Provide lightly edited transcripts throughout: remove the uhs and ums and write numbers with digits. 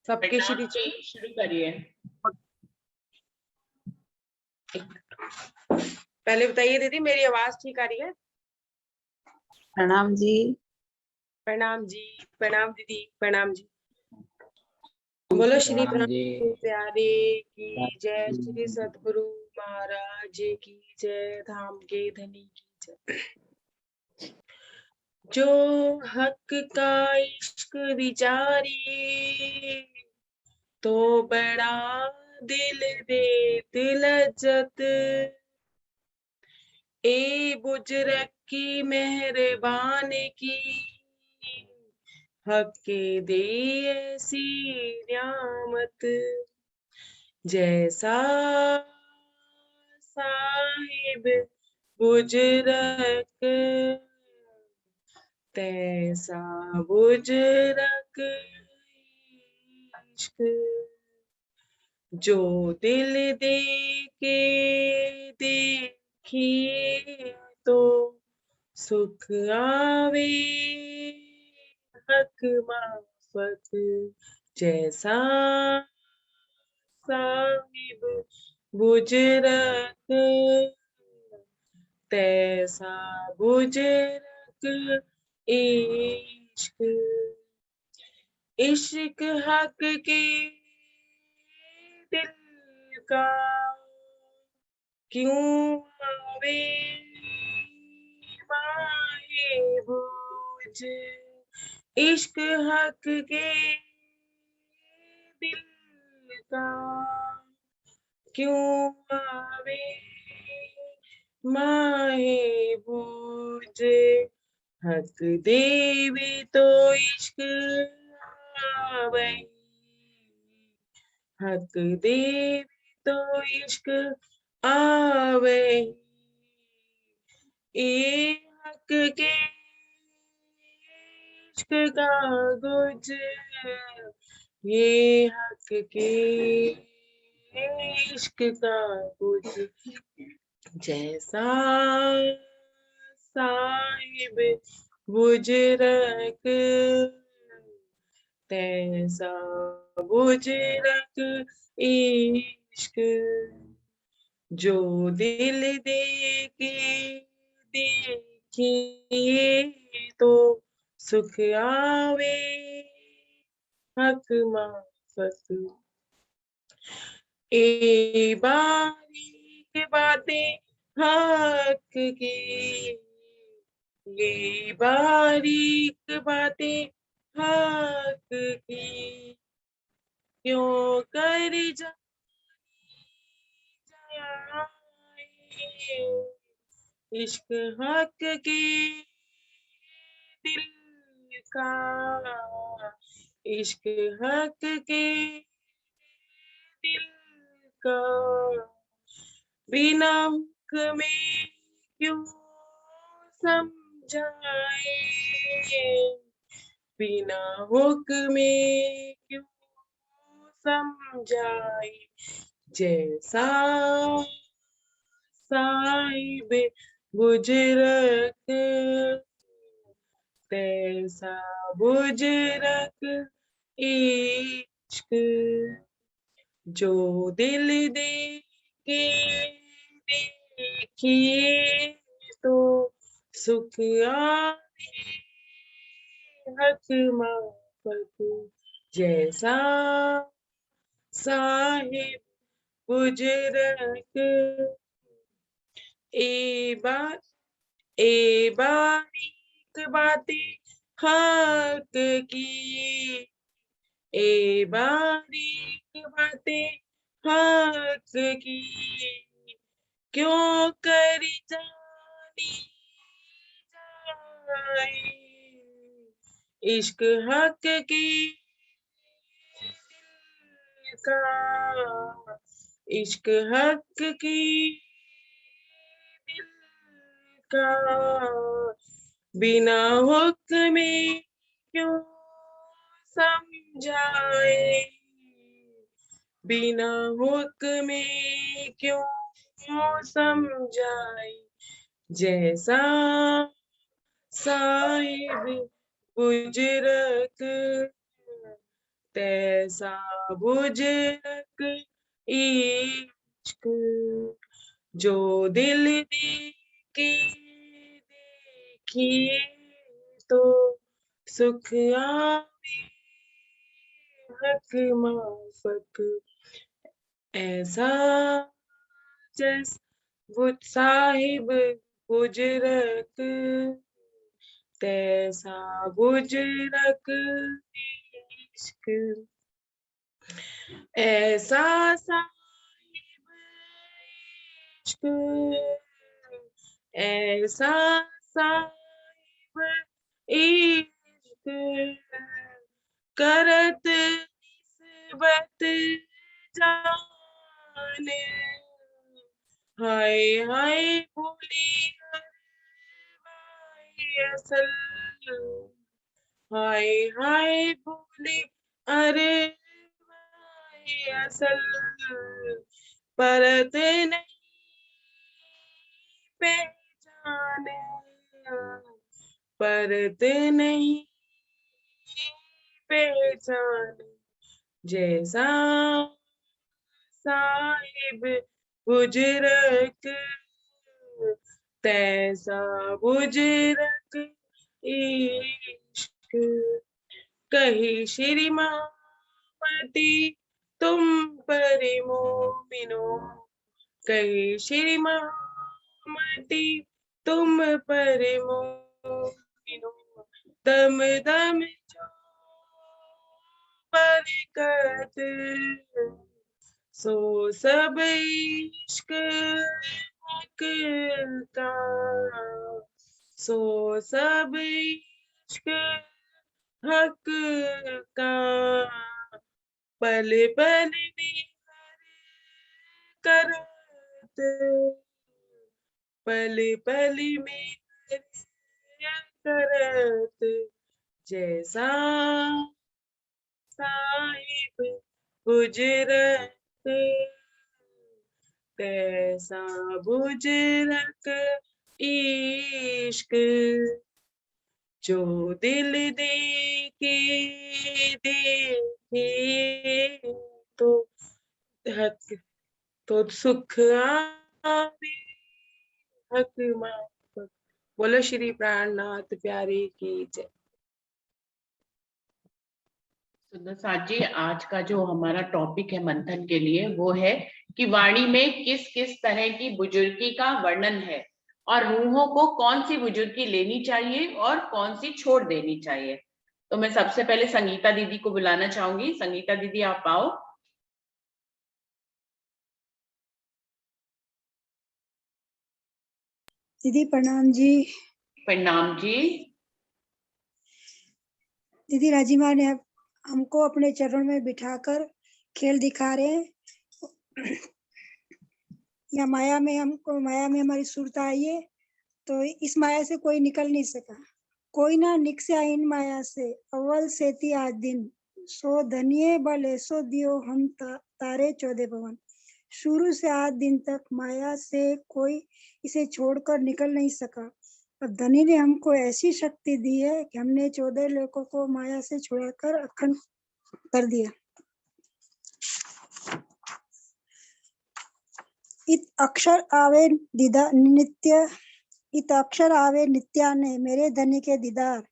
सबके श्री शुरू करिए। पहले बताइए दीदी, मेरी आवाज ठीक आ रही है? प्रणाम जी। प्रणाम जी, प्रणाम दीदी, प्रणाम जी। बोलो श्री ब्रह्म प्यारे की जय, श्री सतगुरु महाराज की जय, धाम के धनी की जय। जो हक का इश्क विचारी तो बड़ा दिल दे दिलजत, ए बुजुर्ग की मेहरबान की हक के दे ऐसी न्यामत, जैसा साहिब बुजुर्ग तैसा बुजुर्ग इश्क, जो दिल दे के देखिए तो सुख आवे हक माफक, जैसा साहिब बुजुर्ग तैसा बुजुर्ग इश्क, इश्क हक के दिल का क्यों आवे माहे बूझ, इश्क हक के दिल का क्यों आवे माहे बूझ, हक देवी तो इश्क आवे, हक देवी तो इश्क आवे, ये हक के इश्क का गुज, ये हक के इश्क का गुज, जैसा साहिब बुजुर्ग तैसा बुजुर्ग इश्क, जो दिल दे के देखिए तो सुख आवे हक माफक, ए बारीक बातें हक की, ये बारीक बातें हक की, क्यों कर जाए इश्क हक के दिल का, इश्क हक के दिल का, बिना हुक्म में क्यों समझाए, बिना हुक्म में क्यों समझाए, जैसा साहिब बुजुर्ग तैसा बुजुर्ग इश्क, जो दिल दे के देखिए तो सुख आवे हक माफक, जैसा साहिब बुजुर्ग, ए बारीक बातें हक की, ए बारीक बातें हक की, क्यों कर जानी जाए इश्क हक की दिल का, इश्क हक की दिल का, बिना हुक्म में क्यों समझाए, बिना हुक्म में क्यों समझाए, जैसा साहिब बुजुर्ग तैसा बुजुर्ग इश्क, जो दिल के देखिए तो सुख आवे हक माफक, ऐसा जस वो साहिब गुजरक, तैसा गुजरक इश्क, ऐसा साहिब इश्क, ऐसा साहिब इश्क, करत निस्बत जाने, हाय हाय भूली असल, हाय हाय भूली अरे भाई असल, परत नहीं पहचाने, परत नहीं पहचाने, जैसा साहिब गुजरक, तैसा गुजरक इश्क, कही श्री महामती तुम पर मोमिनो, कही श्री महामती तुम पर मोमिनो, दम दम जो बरकत, सो सब इश्क हक का, सो सब इश्क हक का, पल पल में करत, पल पल में करत, जैसा साहिब गुजरत, तैसा गुजरत इश्क, जो दिल दे के देखे तो हक, तो सुख आवे हक माफक। बोलो श्री प्राणनाथ प्यारे की जय। सुंदर साथ जी, आज का जो हमारा टॉपिक है मंथन के लिए वो है कि वाणी में किस किस तरह की बुजुर्गी का वर्णन है और रूहों को कौन सी बुजुर्गी लेनी चाहिए और कौन सी छोड़ देनी चाहिए। तो मैं सबसे पहले संगीता दीदी को बुलाना चाहूंगी। संगीता दीदी आप आओ। दीदी प्रणाम जी। प्रणाम जी। दीदी राजी माँ ने हमको अपने चरणों में बिठाकर खेल दिखा रहे हैं। या माया में हमारी सुरत आई है, तो इस माया से कोई निकल नहीं सका। कोई ना निकसे इन माया से, अव्वल सेती आज दिन, सो धनिये बल ऐसो दियो हम तारे 14 भवन। शुरू से आज दिन तक माया से कोई इसे छोड़कर निकल नहीं सका, और धनी ने हमको ऐसी शक्ति दी है कि हमने 14 लोगों को माया से छुड़ाकर अखंड कर दिया। इत अक्षर आवे नित्या ने मेरे धनी के दीदार,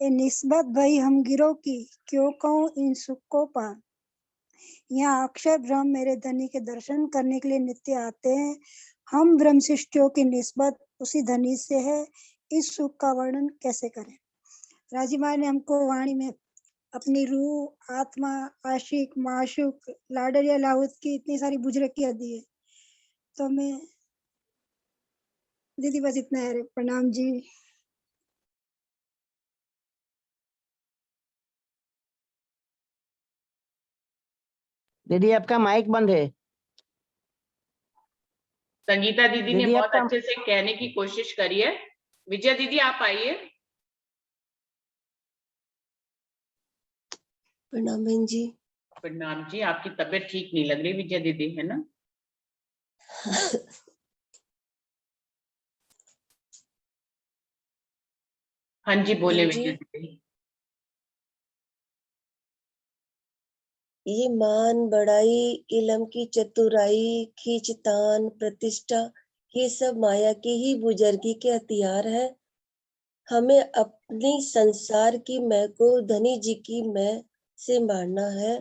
ए निस्बत भई हम गिरो की, क्यों कहूँ इन सुख को पार। यहाँ अक्षर ब्रह्म मेरे धनी के दर्शन करने के लिए नित्य आते हैं। हम ब्रह्म सृष्टियों की निस्बत उसी धनी से है, इस सुख का वर्णन कैसे करें। राजी माँ ने हमको वाणी में अपनी रूह, आत्मा, आशिक, माशूक, लाडलिया, लाहुत की इतनी सारी बुजुर्गियां दी है। तो मैं दीदी बस इतना है। प्रणाम जी। दीदी आपका माइक बंद है। संगीता दीदी ने दीदी बहुत आपका अच्छे से कहने की कोशिश करी है। विजया दीदी आप आइए। प्रणाम बहन जी। प्रणाम जी। आपकी तबीयत ठीक नहीं लग रही विजया दीदी, है ना? हाँ जी, बोले बहन जी, विजय दीदी। ये मान बढ़ाई, इलम की चतुराई, खींचतान, प्रतिष्ठा, ये सब माया की ही बुजुर्गी के हथियार है। हमें अपनी संसार की मैं को धनी जी की मैं से मारना है।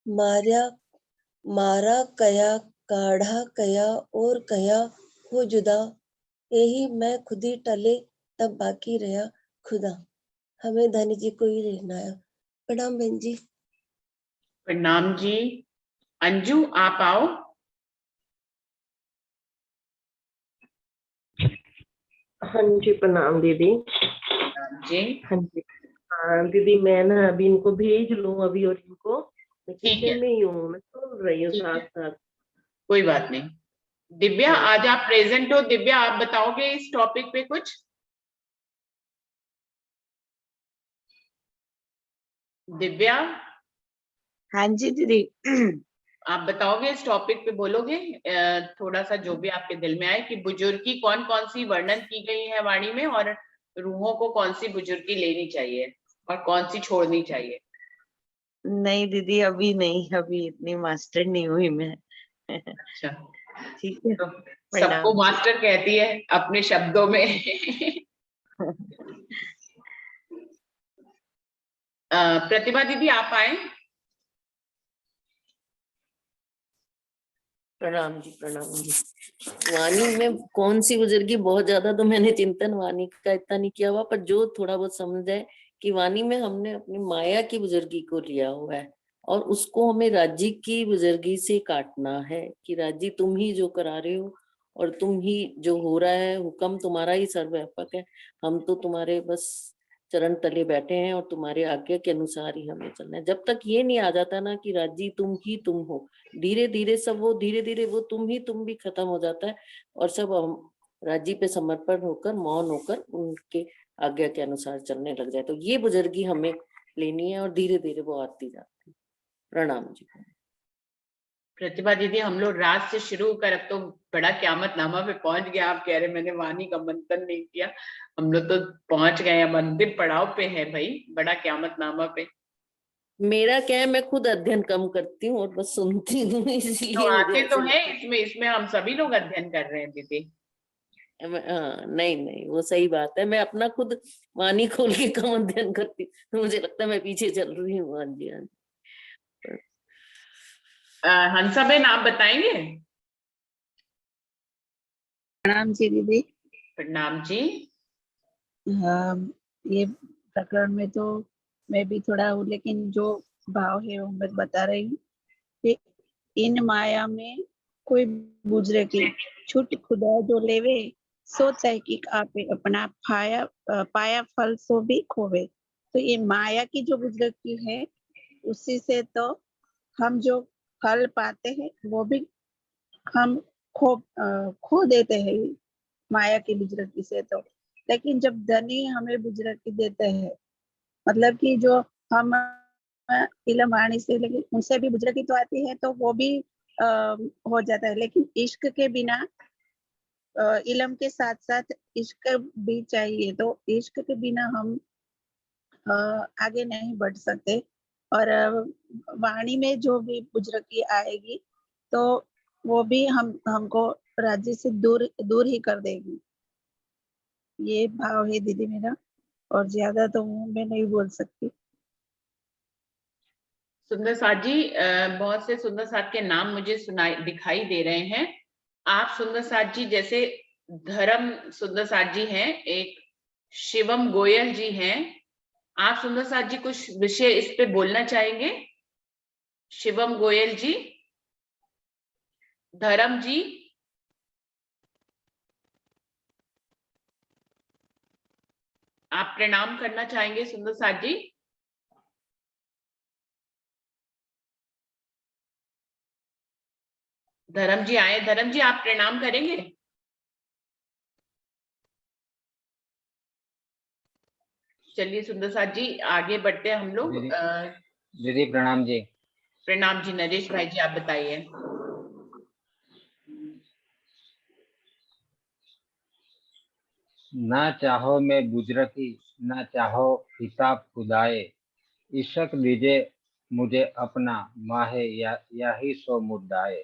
मारा कया, काढ़ा कया और कया हो जुदा, यही मैं खुद ही टले तब बाकी रहा खुदा। हमें धनी जी को ही रहना है। प्रणाम बहन जी। प्रणाम जी। अंजू आप आओ। हाँ जी, प्रणाम दीदी। जी हाँ जी। हाँ दीदी, मैं ना अभी इनको भेज लूँ अभी, और इनको मैं ठीक है, किचन में ही हूँ, मैं सुन रही हूँ ठीक साथ है, साथ। कोई बात नहीं। दिव्या हाँ आज आप प्रेजेंट हो। दिव्या आप बताओगे इस टॉपिक पे कुछ? दिव्या हाँ जी दीदी। आप बताओगे इस टॉपिक पे, बोलोगे थोड़ा सा जो भी आपके दिल में आए कि बुजुर्गी कौन कौन सी वर्णन की गई है वाणी में, और रूहों को कौन सी बुजुर्गी लेनी चाहिए और कौन सी छोड़नी चाहिए। नहीं दीदी, अभी नहीं, अभी इतनी मास्टर नहीं हुई मैं। अच्छा, ठीक है। तो सबको प्रणाम जी। मास्टर कहती है अपने शब्दों में। प्रतिभा दीदी आप आए। प्रणाम जी, प्रणाम जी। वाणी में कौन सी बुजुर्गी, बहुत ज्यादा तो मैंने चिंतन वाणी का इतना नहीं किया हुआ, पर जो थोड़ा बहुत समझ है कि वाणी में हमने अपनी माया की बुजुर्गी को लिया हुआ है और उसको हमें राज्य की बुजुर्गी से काटना है कि राज्य तुम ही जो करा रहे हो और तुम ही जो हो रहा है, हुक्म तुम्हारा ही सर्वव्यापक है। हम तो तुम्हारे बस चरण तले बैठे हैं और तुम्हारे आज्ञा के अनुसार ही हमें चलना है। जब तक ये नहीं आ जाता ना कि राज्य तुम ही तुम हो, धीरे धीरे सब वो धीरे धीरे वो तुम ही तुम भी खत्म हो जाता है और सब हम राज्य पे समर्पण होकर मौन होकर उनके आज्ञा के अनुसार चलने लग जाए। तो ये बुजुर्गी हमें लेनी है और धीरे धीरे वो आती जाती है। प्रणाम जी। प्रतिभा दीदी हम लोग रात से शुरू कर, अब तो बड़ा क्यामत नामा पे पहुंच गया। आप कह रहे मैंने वाणी का मंथन नहीं किया, हम लोग तो पहुंच गए, अब अंतिम पड़ाव पे है भाई, बड़ा क्यामत नामा पे। मेरा क्या है, मैं खुद अध्ययन कम करती हूँ और बस सुनती हूँ, तो इसलिए मुझे आते तो ऐसे है लगता इसमें, इसमें हम सभी लोग अध्ययन कर रहे हैं दीदी। है हाँ, नहीं नहीं, वो सही बात है। मैं अपना खुद वाणी खोल के कम अध्ययन करती हूँ, तो मुझे लगता है मैं पीछे चल रही हूँ। हाँ जी, हाँ जी। हंसाबेन आप बताएंगे। प्रणाम जी दीदी। प्रणाम जी। हाँ, ये प्रकरण में तो मैं भी थोड़ा हूँ, लेकिन जो भाव है वो मैं बता रही हूँ कि इन माया में कोई गुजरे की छूट खुदा जो लेवे, सोच है कि आपे अपना पाया फल सो भी खोवे। तो ये माया की जो गुजरे की है, उसी से तो हम जो फल पाते हैं वो भी हम खो देते हैं माया की बुजुर्गी से। तो लेकिन जब धनी हमें बुजुर्गी देते हैं, मतलब कि जो हम इलम वाणी से, लेकिन उनसे भी बुजुर्गी तो आती है, तो वो भी हो जाता है। लेकिन इश्क के बिना, इलम के साथ साथ इश्क भी चाहिए। तो इश्क के बिना हम आगे नहीं बढ़ सकते। और वाणी में जो भी बुजुर्गी आएगी, तो वो भी हमको राज्य से दूर दूर ही कर देगी। ये भाव है दीदी मेरा, और ज्यादा तो मैं नहीं बोल सकती। सुंदर साथ जी, बहुत से सुंदर साथ के नाम मुझे सुनाई दिखाई दे रहे हैं। आप सुंदर साथ जी जैसे धर्म सुंदर साथ जी हैं, एक शिवम गोयल जी हैं। आप सुंदर साथ जी कुछ विषय इस पे बोलना चाहेंगे? शिवम गोयल जी, धर्म जी। आप प्रणाम करना चाहेंगे सुंदर साथ जी? धर्म जी आए। धर्म जी आप प्रणाम करेंगे? चलिए सुंदर साथ जी आगे बढ़ते हैं हम लोग। दीदी प्रणाम जी। प्रणाम जी। नरेश भाई जी आप बताइए। ना चाहो मैं बुजरती, ना चाहो हिसाब खुदाए, इश्क दीजे मुझे अपना माहे या ही सो मुद्दाए।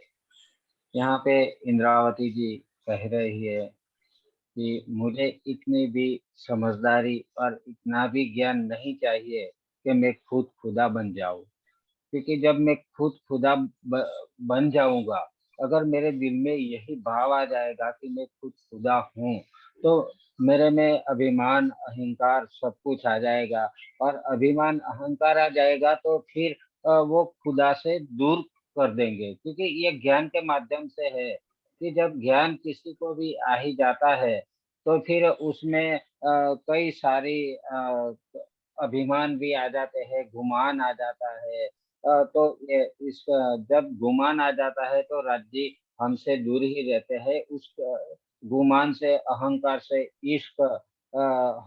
यहाँ पे इंद्रावती जी कह रही है कि मुझे इतनी भी समझदारी और इतना भी ज्ञान नहीं चाहिए कि मैं खुद खुदा बन जाऊं। क्योंकि जब मैं खुद खुदा बन जाऊंगा, अगर मेरे दिल में यही भाव आ जाएगा कि मैं खुद खुदा हूँ, तो मेरे में अभिमान अहंकार सब कुछ आ जाएगा। और अभिमान अहंकार आ जाएगा तो फिर वो खुदा से दूर कर देंगे। क्योंकि ये ज्ञान के माध्यम से है कि जब ज्ञान किसी को भी आ ही जाता है तो फिर उसमें कई सारी अभिमान भी आ जाते हैं, गुमान आ जाता है। तो ये जब गुमान आ जाता है तो राज्य हमसे दूर ही रहते हैं। उस गुमान से अहंकार से इश्क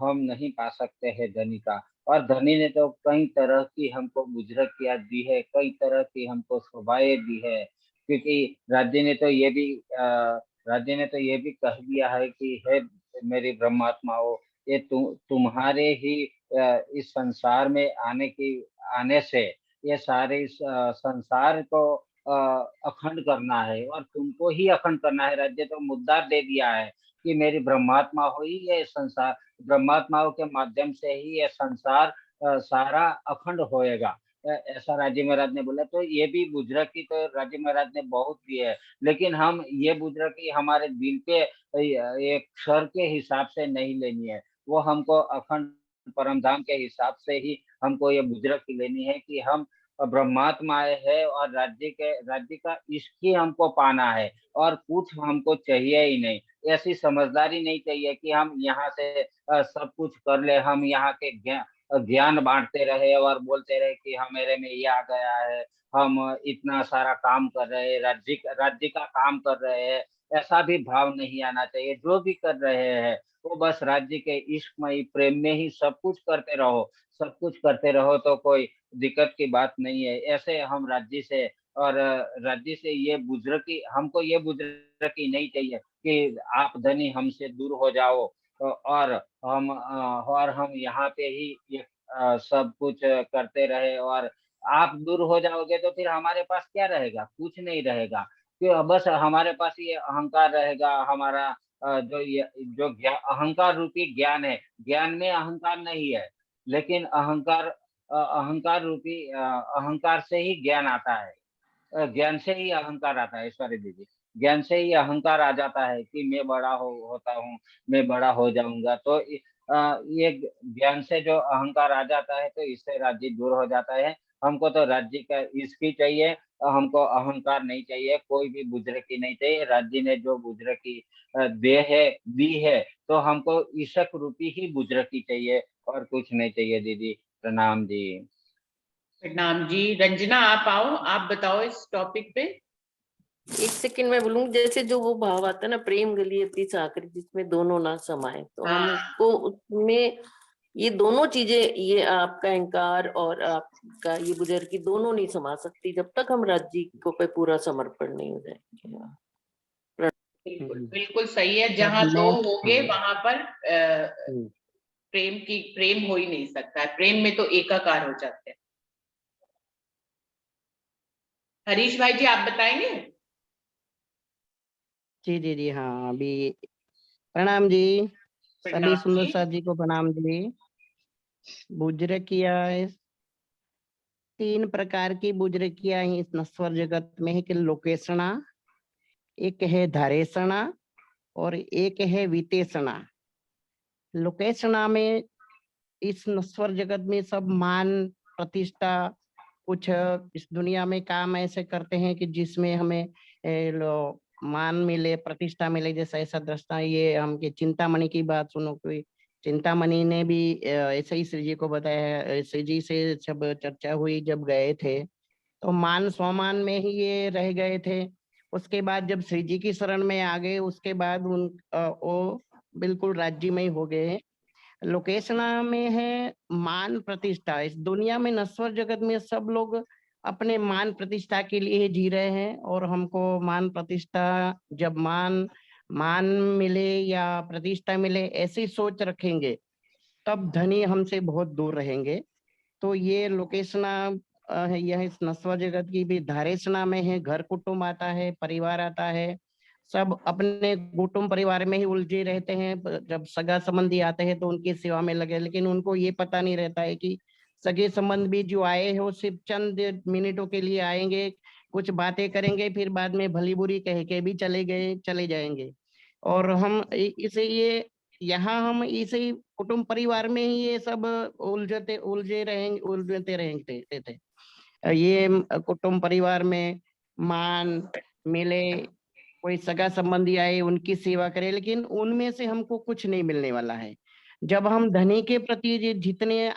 हम नहीं पा सकते हैं धनी का। और धनी ने तो कई तरह की हमको बुजुर्गियां दी है, कई तरह की हमको शोभाएं दी है। क्योंकि राज्य ने तो ये भी राज्य ने तो ये भी कह दिया है कि हे मेरी ब्रह्मात्माओं, ये तुम्हारे ही इस संसार में आने से ये सारे इस संसार को अखंड करना है और तुमको ही अखंड करना है। राज्य तो मुद्दा दे दिया है कि मेरी ब्रह्मात्मा हो ही ये संसार, ब्रह्मात्माओं के माध्यम से ही ये संसार सारा अखंड होएगा। ऐसा राज्य महाराज ने बोला। तो ये भी बुजुर्गी तो राज्य महाराज ने बहुत दी है, लेकिन हम ये बुजुर्गी हमारे दिल के एक क्षर के हिसाब से नहीं लेनी है। वो हमको अखंड परम धाम के हिसाब से ही हमको ये बुजुर्गी लेनी है कि हम ब्रह्मात्माएं है और राज्य का इश्क ही हमको पाना है और कुछ हमको चाहिए ही नहीं। ऐसी समझदारी नहीं चाहिए कि हम यहाँ से सब कुछ कर ले, हम यहाँ के ज्ञान बांटते रहे और बोलते रहे कि हमारे में ये आ गया है, हम इतना सारा काम कर रहे हैं, राज्य का काम कर रहे हैं। ऐसा भी भाव नहीं आना चाहिए। जो भी कर रहे हैं वो बस राज्य के इश्कमयी प्रेम में ही सब कुछ करते रहो, सब कुछ करते रहो तो कोई दिक्कत की बात नहीं है। ऐसे हम राज्य से और राज्य से ये बुजुर्गी, हमको ये बुजुर्गी नहीं चाहिए कि आप धनी हमसे दूर हो जाओ और हम यहाँ पे ही ये सब कुछ करते रहे और आप दूर हो जाओगे तो फिर हमारे पास क्या रहेगा? कुछ नहीं रहेगा। कि बस हमारे पास ये अहंकार रहेगा। हमारा अहंकार रूपी ज्ञान है, ज्ञान में अहंकार नहीं है, लेकिन अहंकार रूपी अहंकार से ही ज्ञान आता है। ज्ञान से ही अहंकार आता है। सॉरी दीदी, ज्ञान से ही अहंकार आ जाता है कि मैं बड़ा होता हूँ, मैं बड़ा हो जाऊंगा। तो ये ज्ञान से जो अहंकार आ जाता है तो इससे राज्य दूर हो जाता है। हमको तो राज्य का इसकी चाहिए, हमको अहंकार नहीं चाहिए, कोई भी बुजुर्गी नहीं चाहिए। राज्य ने जो बुजुर्गी दी है तो हमको ईशक रूपी ही बुजुर्गी चाहिए और कुछ नहीं चाहिए। दीदी प्रणाम जी। प्रणाम जी। रंजना आप आओ, आप बताओ इस टॉपिक पे। एक सेकंड में बोलूं, जैसे जो वो भाव आता है ना, प्रेम गली अति साकरी जिसमें दोनों ना समाये, तो हाँ। हमको उसमें ये दोनों चीजें, ये आपका अहंकार और आपका ये बुजुर्गी दोनों नहीं समा सकती जब तक हम राज्य को पे पूरा समर्पण नहीं हो जाएंगे। बिल्कुल बिल्कुल सही है। जहाँ दो होंगे वहां पर प्रेम हो ही नहीं सकता है। प्रेम में तो एकाकार हो जाते हैं। हरीश भाई जी आप बताएंगे। जी जी जी हाँ, अभी प्रणाम जी, सभी सुंदर साथ जी को प्रणाम जी। बुजुर्गियां 3 प्रकार की बुजुर्गियां ही इस नश्वर जगत में है कि लोकेशणा, एक है धारेषणा और एक है वितेषणा। लोकेशणा में इस नश्वर जगत में सब मान प्रतिष्ठा, कुछ इस दुनिया में काम ऐसे करते हैं कि जिसमें हमें मान मिले, प्रतिष्ठा मिले। जैसा ऐसा दृष्टा ये हम के चिंतामणि की बात सुनो, कोई चिंतामणि ने भी ऐसे ही श्री जी को बताया। श्री जी से जब चर्चा हुई, जब गए थे तो मान स्वमान में ही ये रह गए थे। उसके बाद जब श्री जी की शरण में आ गए, उसके बाद वो बिल्कुल राज्यमय हो गए हैं। लोकेशना में है मान प्रतिष्ठा। इस दुनिया में नश्वर जगत में सब लोग अपने मान प्रतिष्ठा के लिए जी रहे हैं और हमको मान प्रतिष्ठा, जब मान मिले या प्रतिष्ठा मिले ऐसी सोच रखेंगे तब धनी हमसे बहुत दूर रहेंगे। तो ये लोकेशना यह इस नश्वर जगत की भी धारेषणा में है। घर कुटुंब आता है, परिवार आता है, सब अपने कुटुंब परिवार में ही उलझे रहते हैं। जब सगा संबंधी आते हैं तो उनकी सेवा में लगे, लेकिन उनको ये पता नहीं रहता है कि सगे संबंध भी जो आए हैं वो सिर्फ चंद मिनटों के लिए आएंगे, कुछ बातें करेंगे, फिर बाद में भली बुरी कह के भी चले जाएंगे। और हम इसे ये यहाँ हम इसे कुटुंब परिवार में ही ये सब उलझते रहेंगे थे। ये कुटुंब परिवार में मान मिले, कोई सगा संबंधी आए उनकी सेवा करे, लेकिन उनमें से हमको कुछ नहीं मिलने वाला है। जब हम धनी के प्रति जितने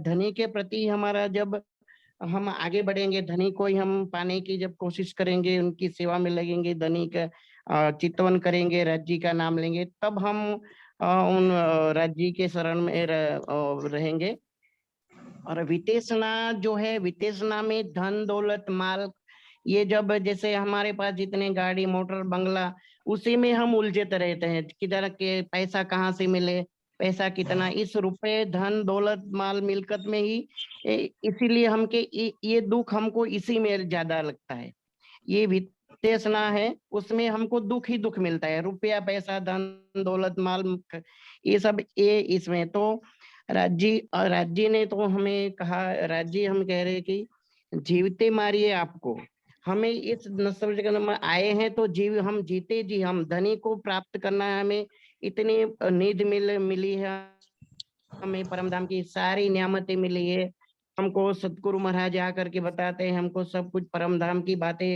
धनी के प्रति हमारा जब हम आगे बढ़ेंगे, धनी को ही हम पाने की जब कोशिश करेंगे, उनकी सेवा में लगेंगे, धनी का चितवन करेंगे, राज्य का नाम लेंगे, तब हम उन राज्य के शरण में रहेंगे। और वितेषणा जो है, वितेषणा में धन दौलत माल, ये जब जैसे हमारे पास जितने गाड़ी मोटर बंगला, उसी में हम उलझते रहते हैं, किधर के पैसा कहाँ से मिले, पैसा कितना, इस रुपए धन दौलत माल मिलकत में ही इसीलिए हमके ये दुख हमको इसी में ज्यादा लगता है। ये वितेषणा है, उसमें हमको दुख ही दुख मिलता है, रुपया पैसा धन दौलत माल ये सब ये इसमें। तो राज्य ने तो हमें कहा, राज्य हम कह रहे कि जीवते मारिए आपको, हमें इस नस्ल जगत में आए हैं तो हम जीते जी, हम धनी को प्राप्त करना है, हमें इतनी नींद मिली है, हमें परमधाम की सारी नियामतें मिली है, हमको सतगुरु महाराज आकर के बताते हैं, हमको सब कुछ परमधाम की बातें,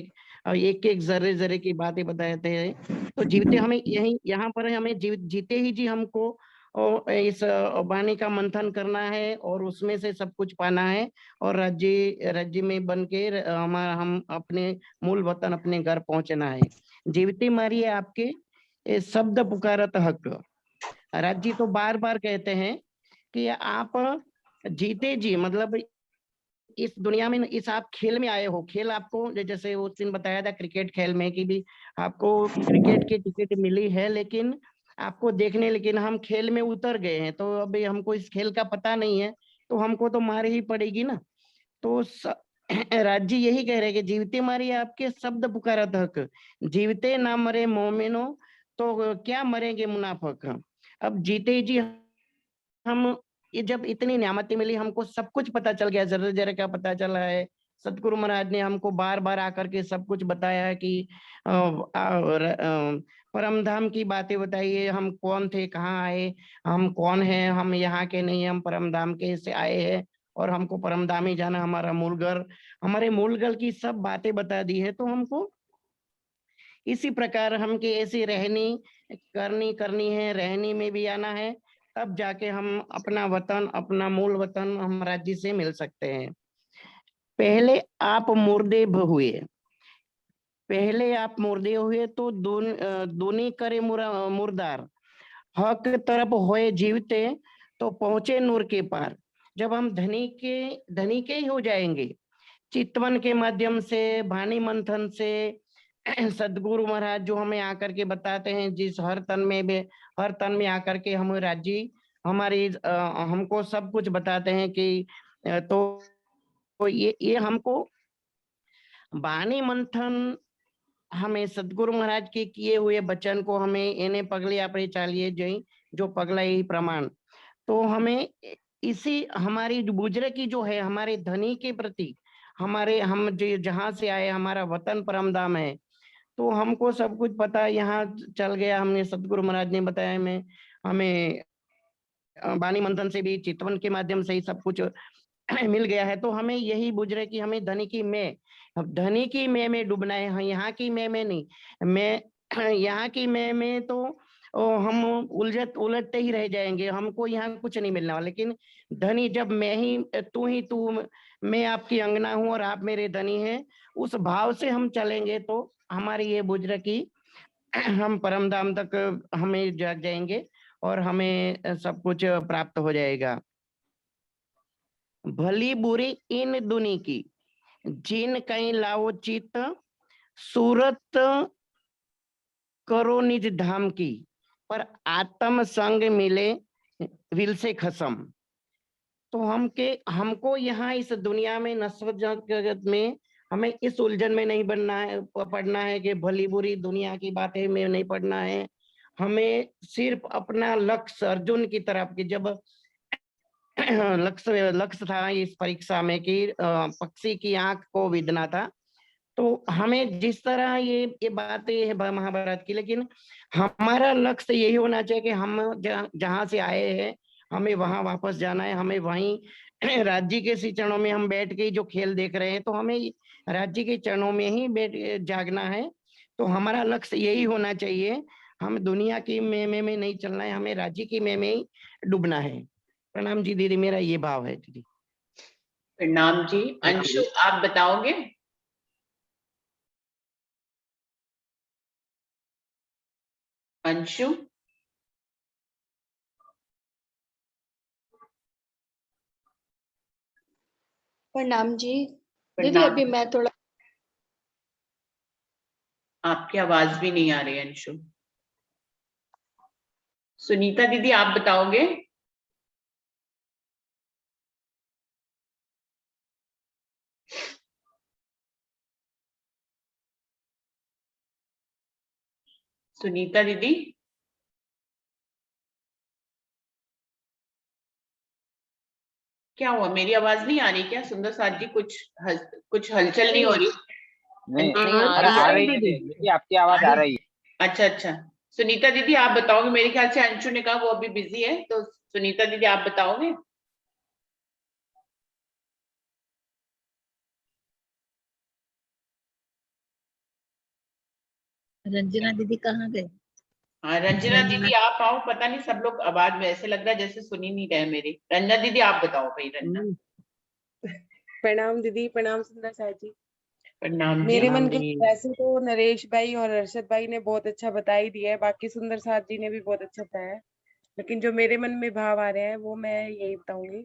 एक एक जर्रे जर्रे की बातें बताते हैं। तो जीवते हमें यहाँ पर हमें जीते ही जी हमको और इस वाणी का मंथन करना है और उसमें से सब कुछ पाना है, और राज्य में बन के हम अपने मूल वतन अपने घर पहुंचना है। जीवते मारिए आपके शब्द पुकारत हक। राज्य तो बार बार कहते हैं कि आप जीते जी, मतलब इस दुनिया में, इस आप खेल में आए हो, खेल आपको जैसे उस दिन बताया था क्रिकेट खेल में कि भी आपको क्रिकेट की टिकट मिली है, लेकिन आपको देखने, लेकिन हम खेल में उतर गए हैं, तो अभी हमको इस खेल का पता नहीं है, तो हमको तो मार ही पड़ेगी ना। तो राज्य यही कह रहे हैं कि जीवते मारिए आपके शब्द पुकारत हक, जीवते ना मरे मोमिनो, तो क्या मरेंगे मुनाफक। अब जीते जी हम, ये जब इतनी नियामतें मिली, हमको सब कुछ पता चल गया, जर्रे जर्रे का पता चला है, सतगुरु महाराज ने हमको बार बार आकर के सब कुछ बताया है कि परमधाम की बातें बताइए, हम कौन थे, कहाँ आए, हम कौन हैं, हम यहाँ के नहीं, हम परमधाम के से आए हैं और हमको परमधाम ही जाना, हमारा मूल घर, हमारे मूल घर की सब बातें बता दी है। तो हमको इसी प्रकार हमके ऐसी करनी है, रहनी में भी आना है, तब जाके हम अपना वतन, अपना मूल वतन हम राज्य से मिल सकते हैं। पहले आप मुर्दे हुए, पहले आप मुर्दे हुए तो दोनी करे मुर्दार, हक तरफ होए जीवते तो पहुंचे नूर के पार। जब हम धनी के ही हो जाएंगे, चितवन के माध्यम से, वाणी मंथन से, सदगुरु महाराज जो हमें आकर के बताते हैं, जिस हर तन में आकर के हम राज्य हमारी हमको सब कुछ बताते हैं कि तो ये हमको वाणी मंथन, हमें सदगुरु महाराज के किए हुए वचन को हमें इन्हें पगले आपने चालिए जो पगला ही प्रमाण, तो हमें इसी हमारी बुजुर्ग की जो है, हमारे धनी के प्रति, हम जो जहाँ से आए, हमारा वतन परमधाम है, तो हमको सब कुछ पता यहाँ चल गया, हमने सदगुरु महाराज ने बताया, हमें वाणी मंथन से भी, चितवन के माध्यम से ही सब कुछ मिल गया है। तो हमें यही बुझ रहे कि हमें धनी की मैं में डूबना है, हाँ, यहाँ की मैं नहीं, मैं यहाँ की मैं में तो हम उलझते ही रह जाएंगे, हमको यहाँ कुछ नहीं मिलने वाला। लेकिन धनी जब तू मैं आपकी अंगना हूँ और आप मेरे धनी हैं, उस भाव से हम चलेंगे तो हमारी ये बुझ रहे कि हम परमधाम तक हमें जाएंगे और हमें सब कुछ प्राप्त हो जाएगा। भली बुरी इन दुनी की, जिन कहीं लाओ चित, सूरत करो निज धाम की, पर आत्म संग मिले विल से खसम। तो हमको यहाँ इस दुनिया में नश्वर जगत में हमें इस उलझन में नहीं बनना है, पड़ना है कि भली बुरी दुनिया की बातें में नहीं पड़ना है। हमें सिर्फ अपना लक्ष्य अर्जुन की तरफ की जब लक्ष्य था इस परीक्षा में कि पक्षी की आंख को विदना था, तो हमें जिस तरह ये बातें है महाभारत की, लेकिन हमारा लक्ष्य यही होना चाहिए कि हम जहाँ से आए हैं हमें वहां वापस जाना है। हमें वहीं राज्य के सी चरणों में हम बैठ के जो खेल देख रहे हैं तो हमें राज्य के चरणों में ही बैठ जागना है। तो हमारा लक्ष्य यही होना चाहिए, हम दुनिया की में नहीं चलना है, हमें राज्य की में ही डूबना है। प्रणाम जी दीदी, मेरा ये भाव है दीदी। प्रणाम जी। अंशु, आप बताओगे? अंशु, प्रणाम जी। दीदी प्रणाम। अभी मैं थोड़ा, आपकी आवाज भी नहीं आ रही है अंशु। सुनीता दीदी, आप बताओगे? सुनीता दीदी, क्या हुआ? मेरी आवाज नहीं आ रही क्या? सुंदर साथ जी, कुछ हलचल नहीं हो रही? नहीं, नहीं, आ आ रही रही है दीदी, आपकी आवाज आ रही है। अच्छा अच्छा, सुनीता दीदी आप बताओगे? मेरे ख्याल से अंशु ने कहा वो अभी बिजी है, तो सुनीता दीदी आप बताओगे? रंजना दीदी कहाँ गए? हाँ रंजना दीदी आप आओ, पता नहीं सब लोग आवाज में ऐसे लग रहा है जैसे सुन ही नहीं रहे मेरी। रंजना दीदी आप बताओ भाई। रंजना, प्रणाम दीदी, प्रणाम सुंदर साथ जी। प्रणाम जी। मेरे मन के जी। वैसे तो नरेश भाई और अर्शद भाई ने बहुत अच्छा बता ही दिया है, बाकी सुंदर साथ जी ने भी बहुत अच्छा बताया है, लेकिन जो मेरे मन में भाव आ रहे हैं वो मैं यही बताऊंगी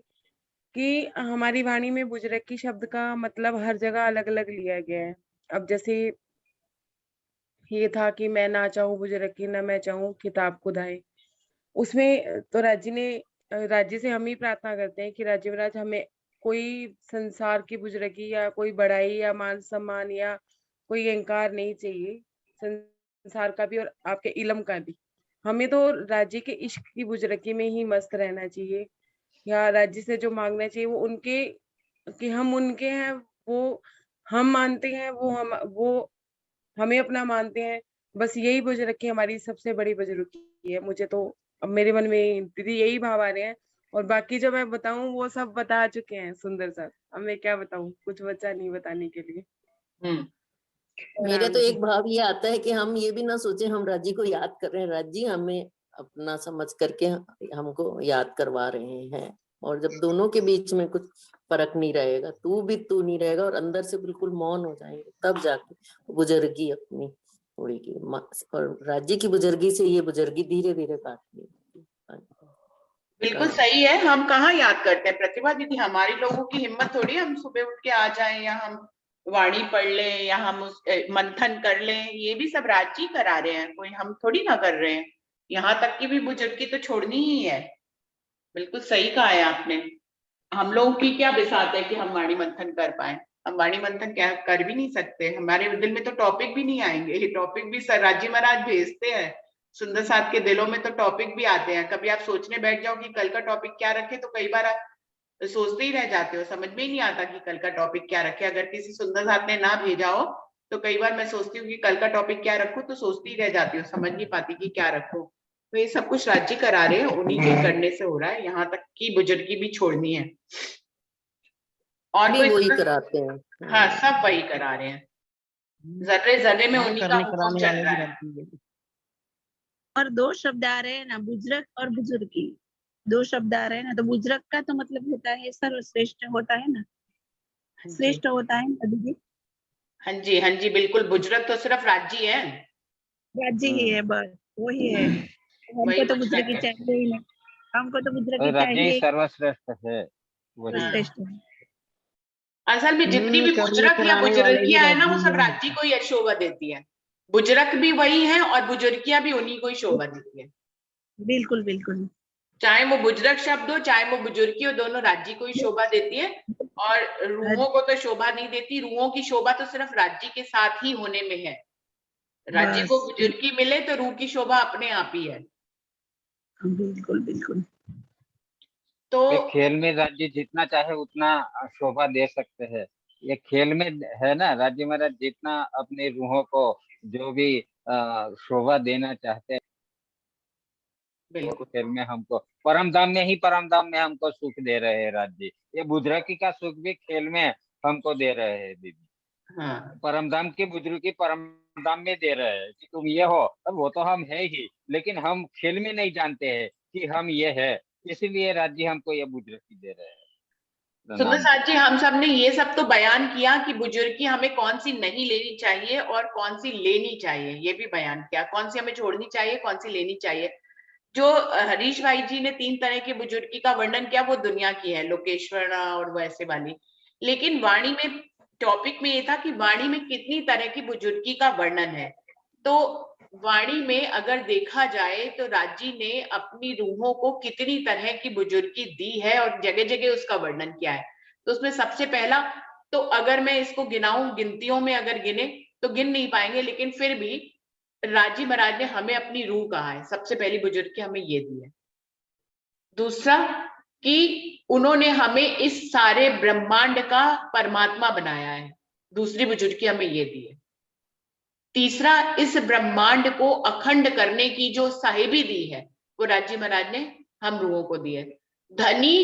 कि हमारी वाणी में बुजरकी शब्द का मतलब हर जगह अलग अलग लिया गया है। अब जैसे ये था कि मैं ना चाहूँ बुजरकी ना मैं चाहूँ किताब खुदाए, उसमें तो राज्य से हम ही प्रार्थना करते हैं कि राज्य महाराज हमें कोई संसार की बुजरकी या कोई बड़ाई या मान सम्मान या कोई अहंकार नहीं चाहिए, संसार का भी और आपके इल्म का भी। हमें तो राज्य के इश्क की बुजरकी में ही मस्त रहना चाहिए, या राज्य से जो मांगना चाहिए वो उनके कि हम उनके हैं, वो हम मानते हैं, वो हमें अपना मानते हैं। बस यही बुजुर्गी हमारी सबसे बड़ी बुजुर्गी है। मुझे तो अब मेरे मन में दीदी यही भाव आ रहे हैं, और बाकी जो मैं बताऊं वो सब बता चुके हैं सुंदर सर। अब मैं क्या बताऊं, कुछ बचा नहीं बताने के लिए। मेरे राम तो जी। एक भाव ये आता है कि हम ये भी ना सोचे हम राज्य को याद कर रहे हैं, राज्य हमें अपना समझ करके हमको याद करवा रहे हैं। और जब दोनों के बीच में कुछ फर्क नहीं रहेगा, तू नहीं रहेगा और अंदर से बिल्कुल मौन हो जाएंगे, तब जाके बुजुर्गी अपनी उड़ेगी। और राज्य की बुजुर्गी से ये बुजुर्गी धीरे धीरे काटनी। बिल्कुल सही है। हम कहाँ याद करते हैं प्रतिभा दीदी, हमारी लोगों की हिम्मत थोड़ी है हम सुबह उठ के आ जाएं या हम वाणी पढ़ लें या हम मंथन कर लें, ये भी सब राज्य ही करा रहे हैं, कोई हम थोड़ी ना कर रहे हैं। यहाँ तक की भी बुजुर्गी तो छोड़नी ही है। बिल्कुल सही कहा है आपने। हम लोगों की क्या बिसात है कि हम वाणी मंथन कर पाए? हम वाणी मंथन क्या कर भी नहीं सकते, हमारे दिल में तो टॉपिक भी नहीं आएंगे। ये टॉपिक भी सर राज्य महाराज भेजते हैं, सुंदर साथ के दिलों में तो टॉपिक भी आते हैं। कभी आप सोचने बैठ जाओ कि कल का टॉपिक क्या रखे, तो कई बार आप सोचते ही रह जाते हो, समझ में ही नहीं आता कि कल का टॉपिक क्या रखे। अगर किसी सुंदर साथ ने ना भेजा हो तो कई बार मैं सोचती हूँ कि कल का टॉपिक क्या रखूं, तो सोचती ही रह जाती हूँ, समझ नहीं पाती कि क्या रखूं। तो ये सब कुछ राज्य करा रहे हैं, उन्हीं के करने से हो रहा है। यहाँ तक की बुजुर्गी भी छोड़नी है। और भी कोई वही कराते हैं। हाँ, सब वही करा रहे हैं, जर्रे जर्रे में उन्हीं का हुक्म चल रहा है। और दो शब्द आ रहे हैं ना, बुजुर्ग और बुजुर्गी, दो शब्द आ रहे हैं ना, तो बुजुर्ग का तो मतलब होता है सर्वश्रेष्ठ होता है ना, श्रेष्ठ होता है ना दीदी। हाँ जी, हाँ जी, बिल्कुल। बुजुर्ग तो सिर्फ राज्य है, राज्य ही है, बस वही है। वही हमको तो बुजुर्गी बुजुर्ग है। चाहिए ही नहीं, हमको तो बुजुर्गी राज्य ही चाहिए, सर्वश्रेष्ठ है, वही श्रेष्ठ है। असल में जितनी भी करने बुजुर्ग या कराने वाले भी बुजुर्गियां है ना, वो राज्य सब ही हैं। राज्य को ही शोभा देती है। बुजुर्ग भी वही है और बुजुर्गियां भी उन्हीं को ही शोभा देती है। बिल्कुल बिल्कुल। चाहे वो बुजुर्ग शब्द हो चाहे वो बुजुर्गी हो, दोनों राज्य को ही शोभा देती है और रूहों को तो शोभा नहीं देती। रूहों की शोभा तो सिर्फ राज्य के साथ ही होने में है। राज्य को बस बुजुर्गी मिले तो रूह की शोभा अपने आप ही है। बिल्कुल बिल्कुल। तो ये खेल में राज्य जितना चाहे उतना शोभा दे सकते हैं। ये खेल में है ना, राज्य महाराज जितना अपने रूहों को जो भी शोभा देना चाहते हैं, वो बिल्कुल खेल में हमको परम धाम में ही, परम धाम में हमको सुख दे रहे हैं राज्य। ये बुजुर्गी का सुख भी खेल में हमको दे रहे हैं दीदी। हाँ परम धाम की बुजुर्गी परम धाम में दे रहे हैं कि तुम ये हो, अब वो तो हम है ही, लेकिन हम खेल में नहीं जानते हैं कि हम ये है, इसीलिए राज्य हमको ये बुजुर्गी दे रहे हैं। सुंदर प्रणाम। साथ जी, हम सब ने ये सब तो बयान किया कि बुजुर्गी हमें कौन सी नहीं लेनी चाहिए और कौन सी लेनी चाहिए, ये भी बयान किया। कौन सी हमें छोड़नी चाहिए, कौन सी लेनी चाहिए। जो हरीश भाई जी ने 3 तरह की बुजुर्गी का वर्णन किया वो दुनिया की है, लोकेश्वर और वैसे वाली। लेकिन वाणी में टॉपिक में ये था कि वाणी में कितनी तरह की बुजुर्गी का वर्णन है। तो वाणी में अगर देखा जाए तो राज्य ने अपनी रूहों को कितनी तरह की बुजुर्गी दी है और जगह जगह उसका वर्णन किया है। तो उसमें सबसे पहला, तो अगर मैं इसको गिनाऊं, गिनतियों में अगर गिने तो गिन नहीं पाएंगे, लेकिन फिर भी राजी महाराज ने हमें अपनी रूह कहा है, सबसे पहली बुजुर्गी हमें ये दी है। दूसरा कि उन्होंने हमें इस सारे ब्रह्मांड का परमात्मा बनाया है, दूसरी बुजुर्गी हमें ये दी है। तीसरा, इस ब्रह्मांड को अखंड करने की जो साहिबी दी है वो राजी महाराज ने हम रूहों को दी है। धनी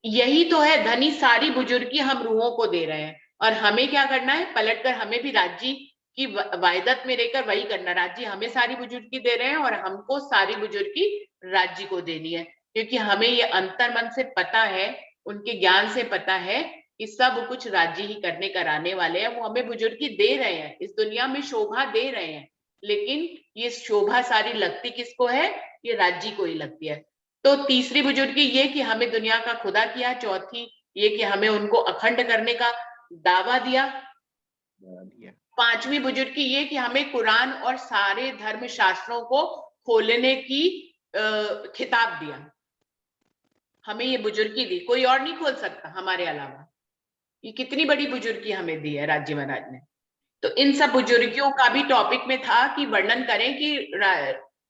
यही तो है, धनी सारी बुजुर्गी हम रूहों को दे रहे हैं और हमें क्या करना है, पलटकर हमें भी राज्य की वायदत में रहकर वही करना। राज्य हमें सारी बुजुर्गी दे रहे हैं और हमको सारी बुजुर्गी राज्य को देनी है, क्योंकि हमें ये अंतर मन से पता है, उनके ज्ञान से पता है कि सब कुछ राज्य ही करने कराने वाले हैं। वो हमें बुजुर्गी दे रहे हैं, इस दुनिया में शोभा दे रहे हैं, लेकिन ये शोभा सारी लगती किसको है, ये राज्य को ही लगती है। तो तीसरी बुजुर्गी ये कि हमें दुनिया का खुदा किया। चौथी ये कि हमें उनको अखंड करने का दावा दिया। पांचवी बुजुर्गी ये कि हमें कुरान और सारे धर्म शास्त्रों को खोलने की खिताब दिया। हमें ये बुजुर्गी दी, कोई और नहीं खोल सकता हमारे अलावा। ये कितनी बड़ी बुजुर्गी हमें दी है राज्य महाराज ने। तो इन सब बुजुर्गियों का भी टॉपिक में था कि वर्णन करें कि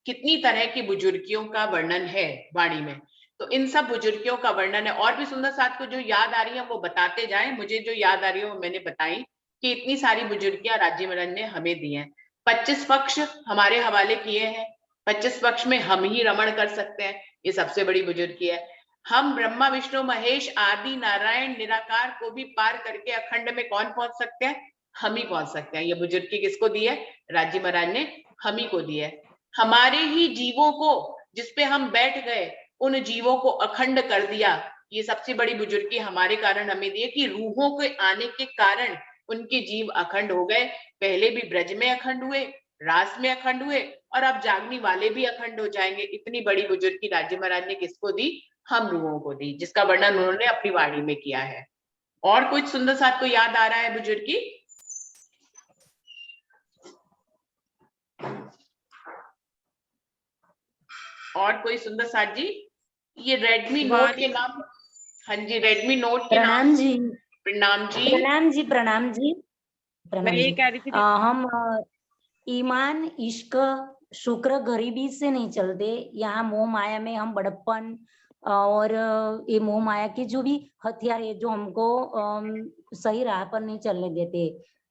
कितनी तरह की बुजुर्गियों का वर्णन है वाणी में। तो इन सब बुजुर्गियों का वर्णन है। और भी सुंदर साथ को जो याद आ रही है वो बताते जाएं। मुझे जो याद आ रही है वो मैंने बताई कि इतनी सारी बुजुर्गियां राज्य महाराज ने हमें दी हैं। 25 पक्ष हमारे हवाले किए हैं। 25 पक्ष में हम ही रमण कर सकते हैं, ये सबसे बड़ी बुजुर्गी है। हम ब्रह्मा विष्णु महेश आदि नारायण निराकार को भी पार करके अखंड में कौन पहुंच सकते हैं, हम ही पहुंच सकते हैं। ये बुजुर्गी किसको दी है, राज्य महाराज ने हम ही को दी है। हमारे ही जीवों को जिसपे हम बैठ गए उन जीवों को अखंड कर दिया, ये सबसे बड़ी बुजुर्गी हमारे कारण हमें दी है कि रूहों के आने के कारण उनके जीव अखंड हो गए। पहले भी ब्रज में अखंड हुए, रास में अखंड हुए और अब जागने वाले भी अखंड हो जाएंगे। इतनी बड़ी बुजुर्गी राज्य महाराज ने किसको दी, हम रूहों को दी, जिसका वर्णन उन्होंने अपनी वाणी में किया है। और कुछ सुंदर साथ को याद आ रहा है बुजुर्गी? और कोई सुंदर साथ जी? ये रेडमी नोट के नाम, हाँ जी रेडमी नोट के नाम। प्रणाम जी। प्रणाम जी। प्रणाम जी। प्रणाम जी। मैं प्रणाम ये जी। कह रही थी हम ईमान इश्क शुक्र गरीबी से नहीं चलते। यहाँ मोह माया में हम बड़प्पन और ये मोह माया के जो भी हथियार है जो हमको सही राह पर नहीं चलने देते,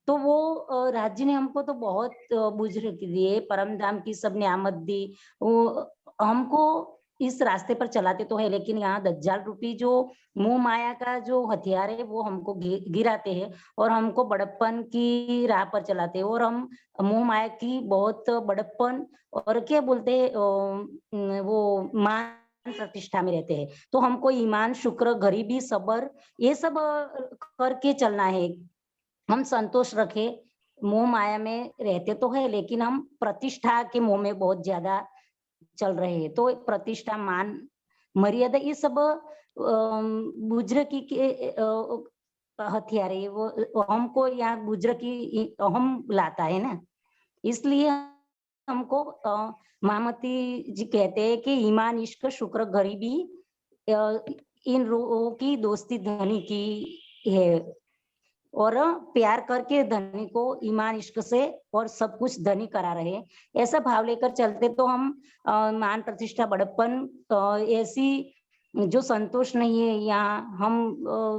तो वो राज्य ने हमको तो बहुत बुजुर्ग दिए, परम धाम की सब नियामत दी। वो हमको इस रास्ते पर चलाते तो है, लेकिन यहाँ दज्जाल रूपी जो मोह माया का जो हथियार है वो हमको गिराते हैं और हमको बड़प्पन की राह पर चलाते हैं। और हम मोह माया की बहुत बड़प्पन और क्या बोलते हैं वो मान प्रतिष्ठा में रहते हैं। तो हमको ईमान शुक्र गरीबी सबर ये सब करके चलना है। हम संतोष रखे, मोह माया में रहते तो है लेकिन हम प्रतिष्ठा के मोह में बहुत ज्यादा चल रहे हैं। तो प्रतिष्ठा मान मर्यादा ये सब बुजुर्गी के हथियार है, वो हमको यहाँ बुजुर्गी हम लाता है ना, इसलिए हमको महामती जी कहते हैं कि ईमान, इश्क, शुक्र, गरीबी, इन रूहों की दोस्ती धनी की है, और प्यार करके धनी को ईमान इश्क से और सब कुछ धनी करा रहे। ऐसा भाव लेकर चलते तो हम मान प्रतिष्ठा बड़प्पन ऐसी जो संतोष नहीं है, यहाँ हम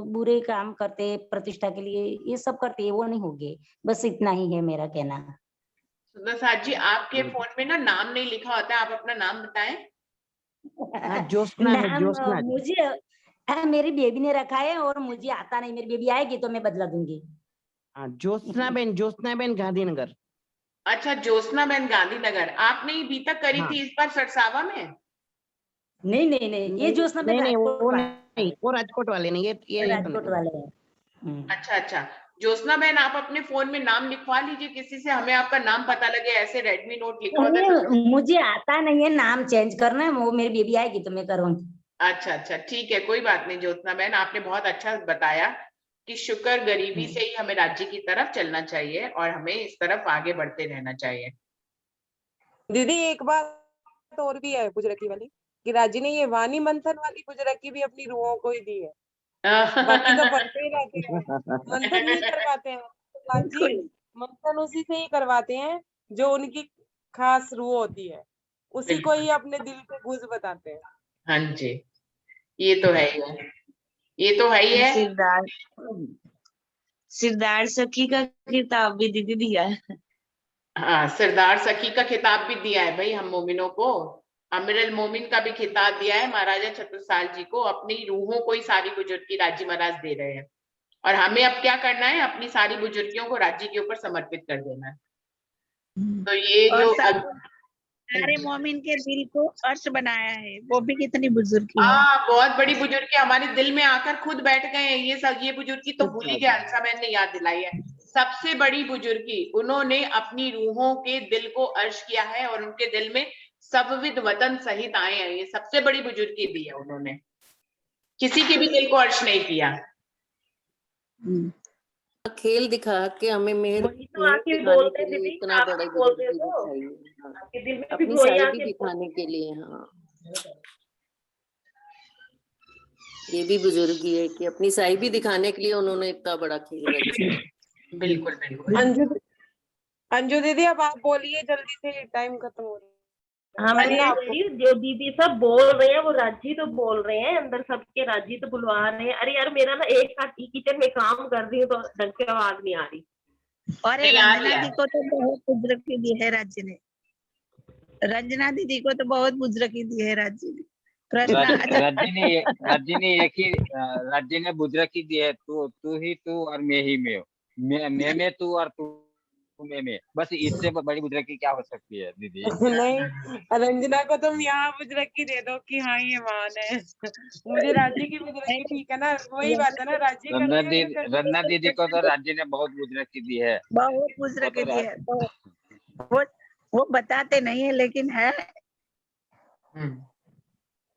बुरे काम करते प्रतिष्ठा के लिए, ये सब करते, वो नहीं होंगे। बस इतना ही है मेरा कहना। सुंदर साथ जी, आपके फोन में ना नाम नहीं लिखा होता है, आप अपना नाम बताएं। ज्योत्सना है, नाम ज्योत्सना जी। मुझे मेरी बेबी ने रखा है और मुझे आता नहीं। मेरी बेबी आएगी तो मैं बदला दूंगी। हाँ, ज्योत्सना बेन गांधीनगर। अच्छा, ज्योत्सना बहन गांधीनगर। आपने ये बीतक करी हाँ। थी इस बार सरसावा में? नहीं नहीं नहीं, ये ज्योत्सना बेन नहीं, राजकोट वो वाले नहीं, वो राजकोट वाले नहीं, ये राजकोट वाले हैं। अच्छा अच्छा, ज्योत्सना बहन आप अपने फोन में नाम लिखवा लीजिए किसी से, हमें आपका नाम पता लगे। ऐसे रेडमी नोट लिखा होता है तो। मुझे आता नहीं है नाम चेंज करना, वो मेरी बेबी आएगी तो मैं करूंगी। अच्छा अच्छा, ठीक है, कोई बात नहीं ज्योत्सना बहन, आपने बहुत अच्छा बताया कि शुक्र गरीबी से ही हमें राज्य की तरफ चलना चाहिए और हमें इस तरफ आगे बढ़ते रहना चाहिए। दीदी एक बात और भी है बुजरकी वाली, कि राजी ने ये वाणी मंथन वाली बुजरकी भी अपनी रूहों को ही दी है। बाकी तो पढ़ते ही रहते हैं, मंथन नहीं करवाते हैं। राजी मंथन उसी से ही करवाते हैं जो उनकी खास रूह होती है, उसी को ही अपने दिल के गुज बताते हैं। हाँ जी, ये तो है ही है, ये तो है ही है। सिरदार सखी का खिताब भी दीदी दिया है। हाँ, सरदार सखी का खिताब भी दिया है भाई हम मोमिनों को। अमीरुल मोमिन का भी खिताब दिया है महाराजा छत्रसाल जी को। अपनी रूहों को ही सारी बुजुर्गी राजी महाराज दे रहे हैं, और हमें अब क्या करना है, अपनी सारी बुजुर्गियों को राज्य के ऊपर समर्पित कर देना है। तो ये जो सारे मोमिन के दिल को अर्श बनाया है, वो भी कितनी बुजुर्गी है। बहुत बड़ी बुजुर्गी हमारे दिल में आकर खुद बैठ गए हैं। ये बुजुर्गी तो भूल ही गया, अंसा बहन ने याद दिलाई है। सबसे बड़ी बुजुर्गी, उन्होंने अपनी रूहों के दिल को अर्श किया है और उनके दिल में सबविद वतन सहित आए हैं। ये सबसे बड़ी बुजुर्गी दी है उन्होंने, किसी के भी दिल को अर्श नहीं किया। खेल दिखा के हमें मेहर तो आके बोलते दीदी, इतना आप बड़ा भी बोलते बुजुर्गी हो, दिखाई। आपके दिल में भी अपनी वही साइड आके भी दिखाने के लिए। हाँ, ये भी बुजुर्गी है कि अपनी साइड भी दिखाने के लिए उन्होंने इतना बड़ा खेल रखा। बिल्कुल बिल्कुल। अंजू दीदी अब आप बोलिए जल्दी से, टाइम खत्म हो रहा है। हाँ, मैं कह रही हूँ जो दीदी सब बोल रहे हैं वो राजी तो बोल रहे हैं, अंदर सबके राजी तो बुलवा रहे हैं। अरे यार मेरा ना एक साथ किचन में काम कर रही हूँ तो ढंग से आवाज नहीं आ रही। और रंजना दी को तो बहुत बुजुर्गी दी है राज्य ने। रंजना दीदी को तो बहुत बुजुर्गी दी है राज्य ने। राज्य ने बुजुर्गी दी है। तू ही तू और मैं ही मैं तू और तू में। बस इससे बड़ी बुजुर्गी क्या हो सकती है दीदी? नहीं, रंजना को तुम यहाँ बुजुर्गी दे दो कि हाँ ये मान है। मुझे राज्य की बुजुर्गी ठीक है ना, वही बात है ना, राज्य रंजना दीदी को तो राज्य ने बहुत बुजुर्गी दी है, बहुत बुजुर्गी दी है। तो वो बताते नहीं है लेकिन है।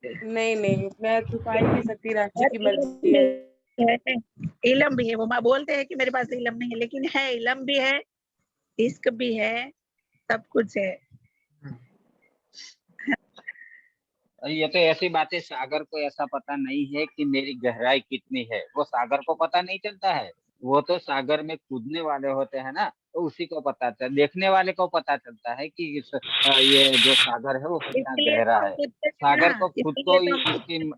नहीं मैं छुपा ही नहीं सकती, राज्य की मर्जी है। इलम भी है, वो माँ बोलते हैं कि मेरे पास इलम नहीं है, लेकिन है, इलम भी है, इश्क भी है, सब कुछ है। ये तो ऐसी बातें, सागर को ऐसा पता नहीं है कि मेरी गहराई कितनी है, वो सागर को पता नहीं चलता है। वो तो सागर में कूदने वाले होते हैं ना, तो उसी को पता चलता, देखने वाले को पता चलता है कि ये जो सागर है वो कितना गहरा है। सागर को खुद को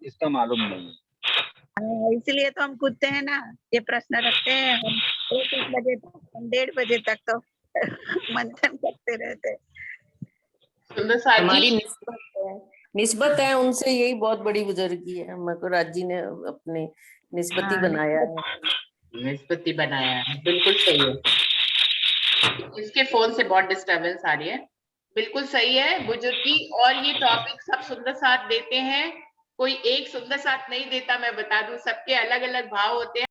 इसका मालूम नहीं है। इसलिए तो हम कूदते हैं ना, ये प्रश्न रखते हैं हम 1 बजे तक, हम 1:30 बजे तक तो मंथन करते रहते हैं। हमारी निस्बत है उनसे, यही बहुत बड़ी बुजुर्गी है। हमको राज्य ने अपने निस्बती बनाया है। निस्बती बनाया है, बिल्कुल सही है। इसके फोन से बहुत डिस्टरबेंस आ रही है। बिल्कुल सही है बुजुर्गी। और ये टॉपिक सब सुंदर साथ देते हैं, कोई एक सुंदर साथ नहीं देता, मैं बता दूं, सबके अलग अलग भाव होते हैं।